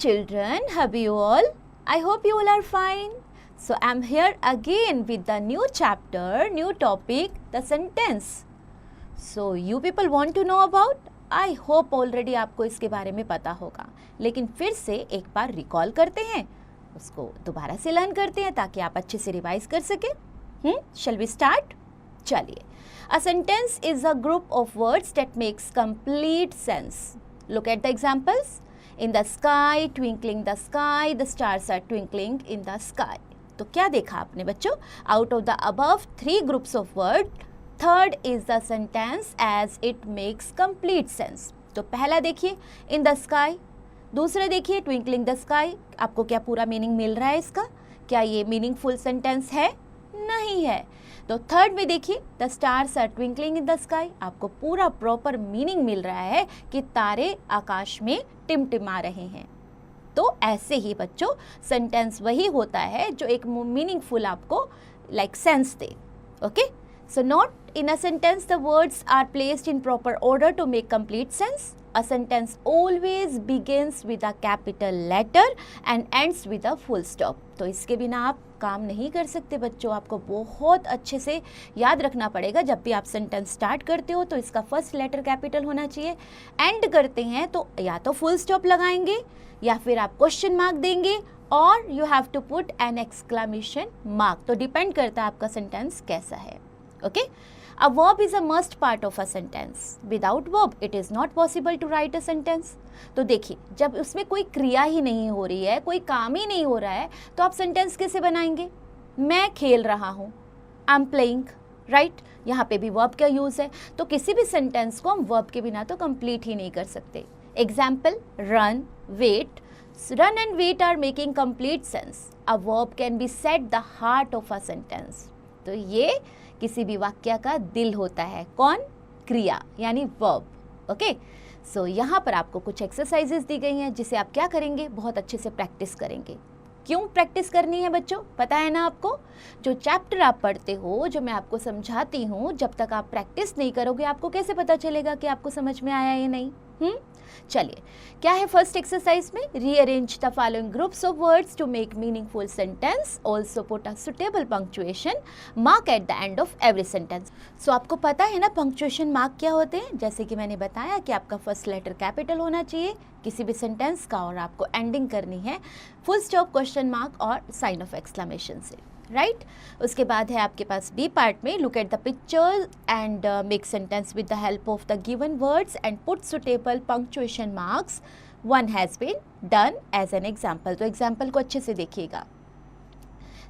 children, how are you all? I hope you all are fine. So I'm here again with the new chapter, new topic, the sentence. So you people want to know about? I hope already आपको इसके बारे में पता होगा, लेकिन फिर से एक बार रिकॉल करते हैं, उसको दोबारा से लर्न करते हैं ताकि आप अच्छे से रिवाइज कर सकें. Shall we start? चलिए. A sentence is a group of words that makes complete sense. Look at the examples. In the sky, twinkling the sky, the stars are twinkling in the sky. तो क्या देखा आपने बच्चों? Out of the above three groups of words, third is the sentence as it makes complete sense. तो पहला देखिए in the sky, दूसरा देखिए twinkling the sky. आपको क्या पूरा मीनिंग मिल रहा है इसका? क्या ये मीनिंगफुल सेंटेंस है? नहीं है. तो थर्ड में देखिए the stars are twinkling in the sky. आपको पूरा प्रॉपर मीनिंग मिल रहा है कि तारे आकाश में टिमटिमा रहे हैं. तो ऐसे ही बच्चों सेंटेंस वही होता है जो एक मीनिंगफुल आपको लाइक सेंस दे. Okay, so not in a sentence the words are placed in proper order to make complete sense. A sentence always begins with a capital letter and ends with a full stop. तो इसके बिना आप काम नहीं कर सकते बच्चों. आपको बहुत अच्छे से याद रखना पड़ेगा. जब भी आप सेंटेंस स्टार्ट करते हो तो इसका फर्स्ट लेटर कैपिटल होना चाहिए. एंड करते हैं तो या तो फुल स्टॉप लगाएंगे या फिर आप क्वेश्चन मार्क देंगे और you have to put an exclamation mark. तो डिपेंड करता है आपका सेंटेंस कैसा है. Okay. A verb is a must part of a sentence. Without verb, it is not possible to write a sentence. तो देखिए जब उसमें कोई क्रिया ही नहीं हो रही है, कोई काम ही नहीं हो रहा है, तो आप सेंटेंस कैसे बनाएंगे? मैं खेल रहा हूँ, आई एम प्लेइंग, राइट. यहाँ पे भी वर्ब का यूज़ है. तो किसी भी सेंटेंस को हम वर्ब के बिना तो कंप्लीट ही नहीं कर सकते. Example run, wait. Run and wait are making complete sense. A verb can be set the heart of a sentence. तो ये किसी भी वाक्य का दिल होता है. कौन? क्रिया यानी वर्ब. ओके. सो यहाँ पर आपको कुछ एक्सरसाइजेस दी गई हैं जिसे आप क्या करेंगे? बहुत अच्छे से प्रैक्टिस करेंगे. क्यों प्रैक्टिस करनी है बच्चों? पता है ना आपको? जो चैप्टर आप पढ़ते हो, जो मैं आपको समझाती हूँ, जब तक आप प्रैक्टिस नहीं करोगे आपको कैसे पता चलेगा कि आपको समझ में आया या नहीं? चलिए क्या है फर्स्ट एक्सरसाइज में? Rearrange the following groups of words to make meaningful sentence. Also put a suitable punctuation mark at the end of every sentence. So आपको पता है ना पंक्चुएशन मार्क क्या होते हैं? जैसे कि मैंने बताया कि आपका फर्स्ट लेटर कैपिटल होना चाहिए किसी भी सेंटेंस का और आपको एंडिंग करनी है फुल स्टॉप, क्वेश्चन मार्क और साइन ऑफ एक्सक्लेमेशन से, राइट. उसके बाद है आपके पास बी पार्ट में look at the picture and make sentence with the help of the given words and put suitable punctuation marks. One has been done as an example. तो example को अच्छे से देखिएगा.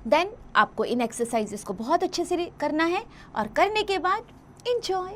देन आपको इन एक्सरसाइजेस को बहुत अच्छे से करना है और करने के बाद enjoy.